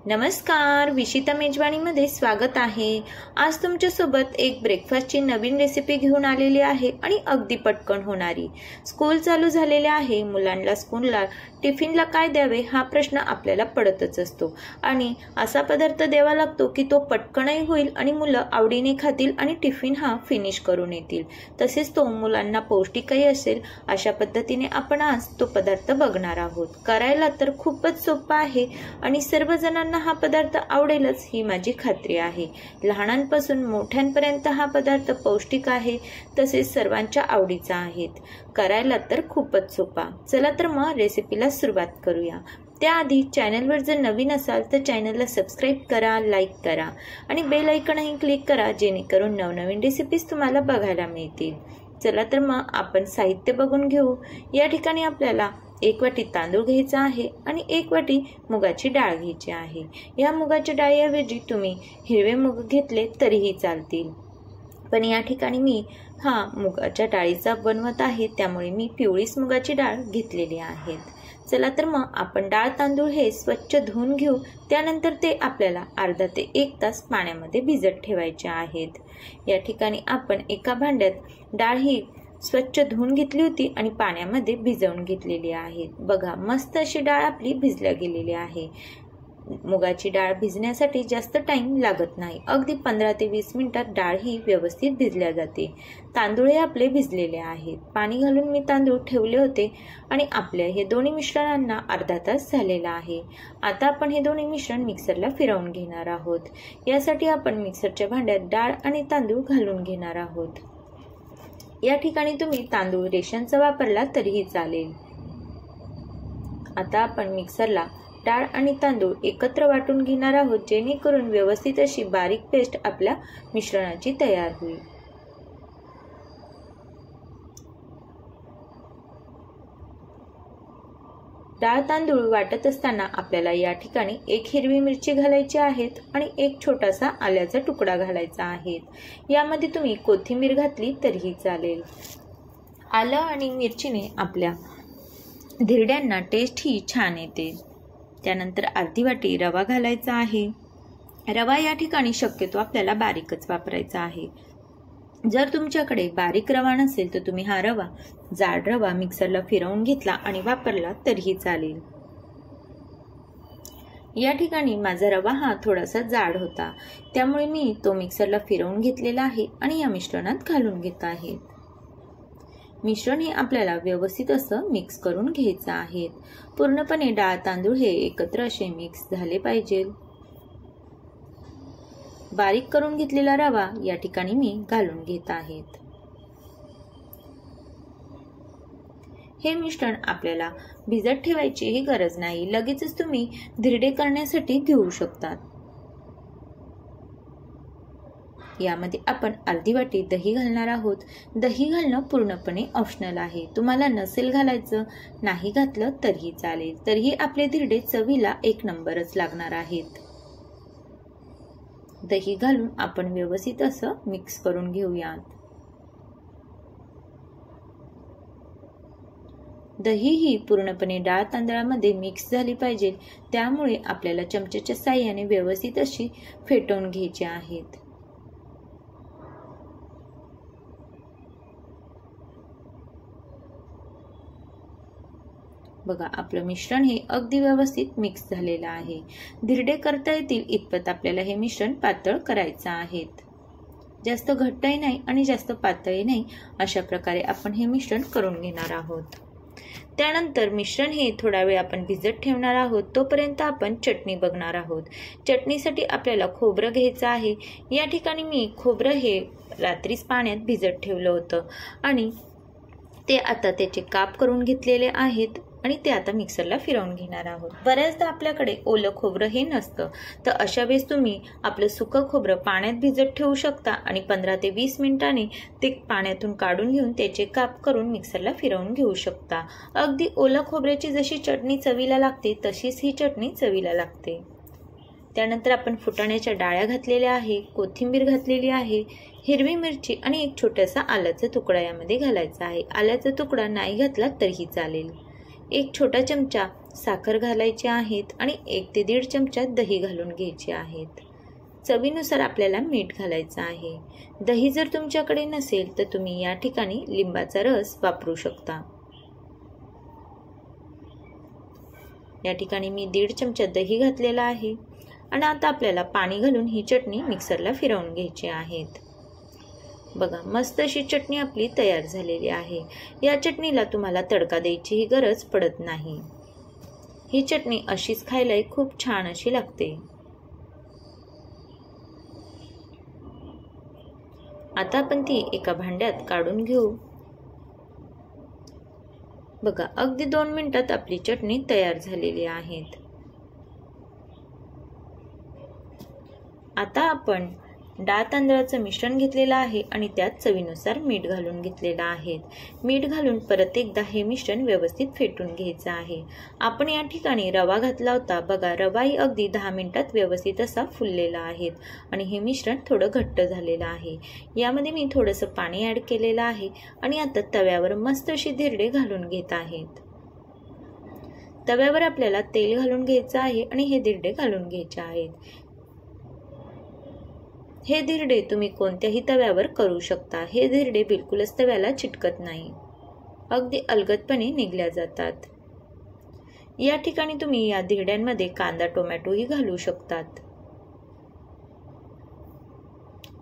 नमस्कार, विशिता मेजवानीमध्ये स्वागत आहे। आज तुमच्यासोबत एक ब्रेकफास्टची नवीन रेसिपी घेऊन आलेली आहे आणि अगदी पटकन होणारी। स्कूल चालू झालेले आहे, मुलांना स्कूलला टिफिनला काय द्यावे हा प्रश्न आपल्याला पडतच असतो आणि असा पदार्थ द्यावा लागतो की तो पटकनही होईल आणि मुलं आवडीने खातील आणि टिफिन हा फिनिश करून येतील, तसेच तो मुलांना पौष्टिकही असेल। अशा पद्धतीने आपण आज तो पदार्थ बघणार आहोत। करायला तर खूपच सोपा आहे आणि सर्व जणांना हा पदार्थ आवडेलच ही माझी खात्री आहे। लहानांपासून मोठ्यांपर्यंत हा पदार्थ पौष्टिक आहे, तसेच सर्वांच्या आवडीचा आहे। करायला तर खूपच सोपा। चला तर मग रेसिपीला सुरुवात करूया। त्याआधी चॅनलवर जर नवीन असाल तर चॅनलला सबस्क्राइब करा, लाईक करा आणि बेल आयकॉनही क्लिक करा, जेणेकरून नवनवीन रेसिपीज तुम्हाला बघायला मिळतील। चला तर मग आपण साहित्य बघून घेऊ। या ठिकाणी आपल्याला 1 वाटी तांदूळ घ्यायचा आहे आणि 1 वाटी मुगाची डाळ घ्यायची आहे। या मुगाच्या डाळीऐवजी तुम्ही हिरवे मूग घेतले तरीही चालतील, पण या ठिकाणी मी मुगाच्या डाळीचा बनवत आहे, त्यामुळे मी पिवळीच मुगाची डाळ घेतलेली आहे। चला तर मग आपण डाळ तांदूळ हे स्वच्छ धुवून घेऊ। त्यानंतर ते आपल्याला अर्धा ते 1 तास पाण्यामध्ये भिजत ठेवायचे आहेत। या ठिकाणी आपण एका भांड्यात डाळ ही स्वच्छ धुवून घेतली होती आणि पाण्यामध्ये भिजवून घेतलेली आहे। बघा, मस्त अशी डाळ आपली भिजल्या गेलेली आहे। मुगाची डाळ भिजण्यासाठी जास्त टाइम लागत नाही, अगदी 15 ते 20 मिनिटात डाळ ही व्यवस्थित भिजल्या जाते। तांदूळ हे आपले भिजलेले आहेत। पाणी घालून मी तांदूळ ठेवले होते आणि आपल्या हे दोन्ही मिश्रणांना अर्धा तास झालेला आहे। आता आपण हे दोन्ही मिश्रण मिक्सरला फिरवून घेणार आहोत। यासाठी आपण मिक्सरच्या भांड्यात डाळ आणि तांदूळ घालून घेणार आहोत। या ठिकाणी तुम्ही तांदूळ रेशनचा वापरला तरीही चालेल। आता आपण मिक्सरला डाळ आणि तांदूळ एकत्र वाटून घेणार आहोत, जेणेकरून व्यवस्थित अशी बारीक पेस्ट आपल्या मिश्रणाची तयार होईल। डाळ तांदूळ वाटत असताना आपल्याला या ठिकाणी 1 हिरवी मिरची घालायची आहेत आणि 1 छोटासा आल्याचा तुकडा घालायचा आहे। यामध्ये तुम्ही कोथिंबीर घातली तरीही चालेल। आलं आणि मिरचीने आपल्या धिरड्यांना टेस्ट ही छान येते। त्यानंतर अर्धी वाटी रवा घालायचा आहे। रवा या ठिकाणी शक्यतो आपल्याला बारीकच वापरायचा आहे। जर तुमच्याकडे बारीक रवा नसेल तर तुम्ही हा रवा जाड रवा मिक्सरला फिरवून घेतला आणि वापरला तरीही चालेल। या ठिकाणी माझा रवा हा थोडासा जाड होता, त्यामुळे मी तो मिक्सरला फिरवून घेतलेला आहे आणि या मिश्रणात घालून घेत आहे। मिश्रण हे आपल्याला व्यवस्थित असं मिक्स करून घ्यायचं आहे। पूर्णपणे डाळ तांदूळ हे एकत्र असे मिक्स झाले पाहिजे। बारीक करून घेतलेला रवा या ठिकाणी मी घालून घेत आहे। हे मिश्रण आपल्याला भिजत ठेवायची ही गरज नाही, लगेचच तुम्ही धिरडे करण्यासाठी घेऊ शकता। यामध्ये आपण अर्धी वाटी दही घालणार आहोत। दही घालणं पूर्णपणे ऑप्शनल आहे, तुम्हाला नसेल घालायचं नाही घातलं तरीही चालेल, तरीही आपले धिरडे चवीला 1 नंबरच लागणार आहेत। दही घालून आपण व्यवस्थित असं मिक्स करून घेऊयात। दही ही पूर्णपणे डाळ तांदळामध्ये मिक्स झाली पाहिजे, त्यामुळे आपल्याला चमच्याच्या साहाय्याने व्यवस्थित अशी फेटून घ्यायची आहेत। बघा, आपलं मिश्रण हे अगदी व्यवस्थित मिक्स झालेलं आहे। धिरडे करता येतील इतपत आपल्याला हे मिश्रण पातळ करायचं आहे। जास्त घट्टही नाही आणि जास्त पातळही नाही, अशा प्रकारे आपण हे मिश्रण करून घेणार आहोत। त्यानंतर मिश्रण हे थोडा वेळ आपण भिजत ठेवणार आहोत। तोपर्यंत आपण चटणी बघणार आहोत। चटणीसाठी आपल्याला खोबरं घ्यायचं आहे। या ठिकाणी मी खोबरं हे रात्रीच पाण्यात भिजत ठेवलं होतं आणि ते आता त्याचे काप करून घेतलेले आहेत आणि ते आता मिक्सरला फिरवून घेणार आहोत। बऱ्याचदा आपल्याकडे ओलं खोबरं हे नसतं, तर अशा वेळेस तुम्ही आपलं सुकं खोबरं पाण्यात भिजत ठेवू शकता आणि 15 ते 20 मिनिटांनी ते पाण्यातून काढून घेऊन त्याचे काप करून मिक्सरला फिरवून घेऊ शकता। अगदी ओलं खोबऱ्याची जशी चटणी चवीला लागते तशीच ही चटणी चवीला लागते। त्यानंतर आपण फुटाण्याच्या डाळ्या घातलेल्या आहे, कोथिंबीर घातलेली आहे, हिरवी मिरची आणि 1 छोटासा आल्याचा तुकडा यामध्ये घालायचा आहे। आल्याचा तुकडा नाही घातला तरीही चालेल। 1 छोटा चमचा साखर घालायची आहेत आणि 1 ते 1.5 चमचा दही घालून घ्यायचे आहेत. चवीनुसार आपल्याला मीठ घालायचं आहे. दही जर तुमच्याकडे नसेल तर तुम्ही या ठिकाणी लिंबाचा रस वापरू शकता. या ठिकाणी मी 1.5 चमचा दही घातलेला आहे आणि आता आपल्याला पाणी घालून ही चटणी मिक्सरला फिरवून घ्यायची आहेत. बघा, मस्त अशी चटणी आपली तयार झालेली आहे. या चटणीला तुम्हाला तडका द्यायची ही गरज पडत नाही. ही चटणी अशीच खायला खूप छान अशी लागते. आता आपण ती एका भांड्यात काढून घेऊ. बघा, अगदी 2 मिनिटात आपली चटणी तयार झालेली आहे. आता आपण डाळ तांदळाचं मिश्रण घेतलेलं आहे आणि त्यात चवीनुसार मीठ घालून घेतलेलं आहे. मीठ घालून परत एकदा हे मिश्रण व्यवस्थित फेटून घ्यायचं आहे. आपण या ठिकाणी रवा घातला होता. बघा, रवाही अगदी 10 मिनिटात व्यवस्थित असा फुललेला आहे आणि हे मिश्रण थोडं घट्ट झालेलं आहे. यामध्ये मी थोडंसं पाणी ॲड केलेलं आहे आणि आता तव्यावर मस्त अशी धिरडे घालून घेत आहेत. तव्यावर आपल्याला तेल घालून घ्यायचं आहे आणि हे धिरडे घालून घ्यायचे आहेत. हे धिरडे तुम्ही कोणत्याही तव्यावर करू शकता. हे धिरडे बिलकुलच तव्याला चिटकत नाही, अगदी अलगदपणे निघल्या जातात. या ठिकाणी तुम्ही या धिरड्यांमध्ये कांदा टोमॅटोही घालू शकतात.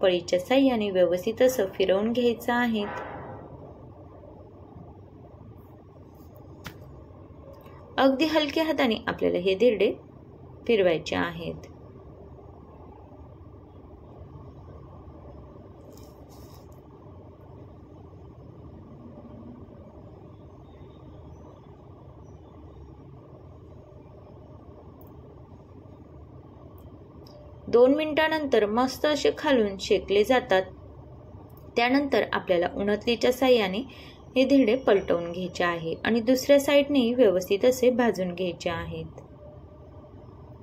पळीच्या साहाय्याने व्यवस्थित असं फिरवून घ्यायचं आहे. अगदी हलक्या हाताने आपल्याला हे धिरडे फिरवायचे आहेत. दोन मिनिटांनंतर मस्त असे खालून शेकले जातात. त्यानंतर आपल्याला उन्हातलीच्या साहाय्याने हे धिरडे पलटवून घ्यायचे आहे आणि दुसऱ्या साईडनेही व्यवस्थित असे भाजून घ्यायचे आहेत.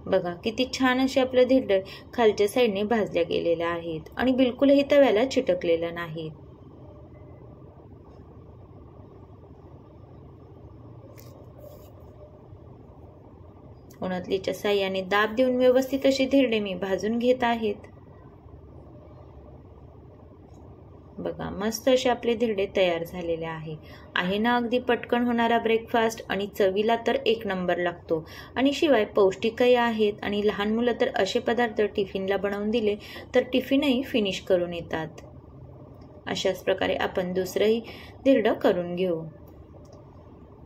बघा, किती छान असे आपले धिरडे खालच्या साईडने भाजल्या गेलेले आहेत आणि बिलकुलही तव्याला चिटकलेलं नाही. उन्हातलीच्या साहाय्याने दाब देऊन व्यवस्थित असे धिरडे मी भाजून घेत आहेत. बघा, मस्त असे आपले धिरडे तयार झालेले आहे ना अगदी पटकन होणारा ब्रेकफास्ट आणि चवीला तर 1 नंबर लागतो आणि शिवाय पौष्टिकही आहेत. आणि लहान मुलं तर असे पदार्थ टिफिनला बनवून दिले तर टिफिनही फिनिश करून येतात. अशाच प्रकारे आपण दुसरंही धिरडं करून घेऊ.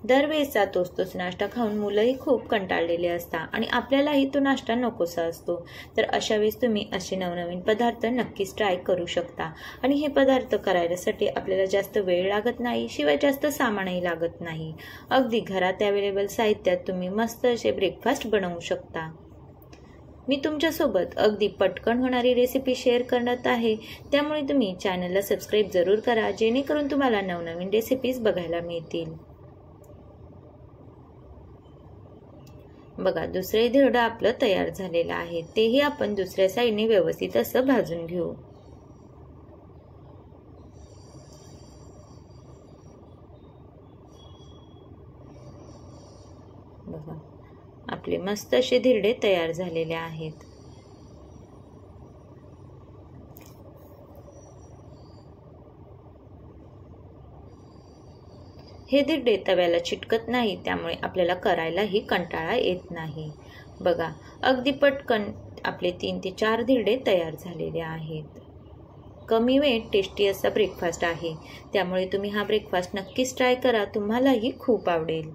दरवेळेचा तोच नाश्ता खाऊन मुलंही खूप कंटाळलेले असतात आणि आपल्यालाही तो नाश्ता नकोसा असतो. तर अशा वेळेस तुम्ही असे नवनवीन पदार्थ नक्कीच ट्राय करू शकता. आणि हे पदार्थ करायसाठी आपल्याला जास्त वेळ लागत नाही, शिवाय जास्त सामानही लागत नाही. अगदी घरात अवेलेबल साहित्यात तुम्ही मस्त असे ब्रेकफास्ट बनवू शकता. मी तुमच्यासोबत अगदी पटकन होणारी रेसिपी शेअर करत आहे, त्यामुळे तुम्ही चॅनलला सबस्क्राईब जरूर करा, जेणेकरून तुम्हाला नवनवीन रेसिपीज बघायला मिळतील. बघा, दुसरे धिरडं आपलं तयार झालेलं आहे. तेही आपण दुसऱ्या साईडने व्यवस्थित असं भाजून घेऊ. बघा, आपले मस्त असे धिरडे तयार झालेले आहेत. हे धिरडे तव्याला चिटकत नाही, त्यामुळे आपल्याला करायलाही कंटाळा येत नाही. बघा, अगदी पटकन आपले 3 ते 4 धिरडे तयार झालेले आहेत. कमी वेळेत टेस्टी असा ब्रेकफास्ट आहे, त्यामुळे तुम्ही हा ब्रेकफास्ट नक्कीच ट्राय करा, तुम्हालाही खूप आवडेल.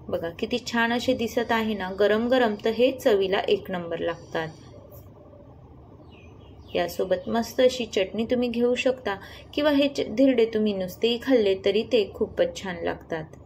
बघा, किती छान असे दिसत आहे ना. गरम गरम तर हे चवीला 1 नंबर लागतात. यासोबत मस्त अशी चटणी तुम्ही घेऊ शकता किंवा हे धिरडे तुम्ही नुसतेही खाल्ले तरी ते खूपच छान लागतात.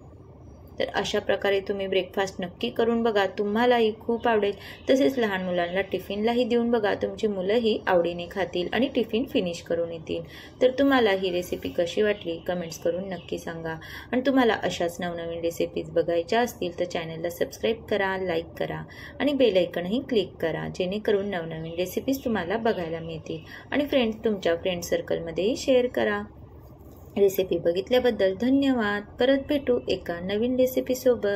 तर अशा प्रकारे तुम्ही ब्रेकफास्ट नक्की करून बघा, तुम्हालाही खूप आवडेल. तसेच लहान मुलांना टिफिनलाही देऊन बघा, तुमची मुलंही आवडीने खातील आणि टिफिन फिनिश करून येतील. तर तुम्हाला ही रेसिपी कशी वाटली कमेंट्स करून नक्की सांगा. आणि तुम्हाला अशाच नवनवीन रेसिपीज बघायच्या असतील तर चॅनलला सबस्क्राईब करा, लाईक करा आणि बेल आयकॉनही क्लिक करा, जेणेकरून नवनवीन रेसिपीज तुम्हाला बघायला मिळतील. आणि फ्रेंड्स, तुमच्या फ्रेंड सर्कलमध्येही शेअर करा. रेसिपी बघितल्याबद्दल धन्यवाद. परत भेटू एका नवीन रेसिपी सोबत.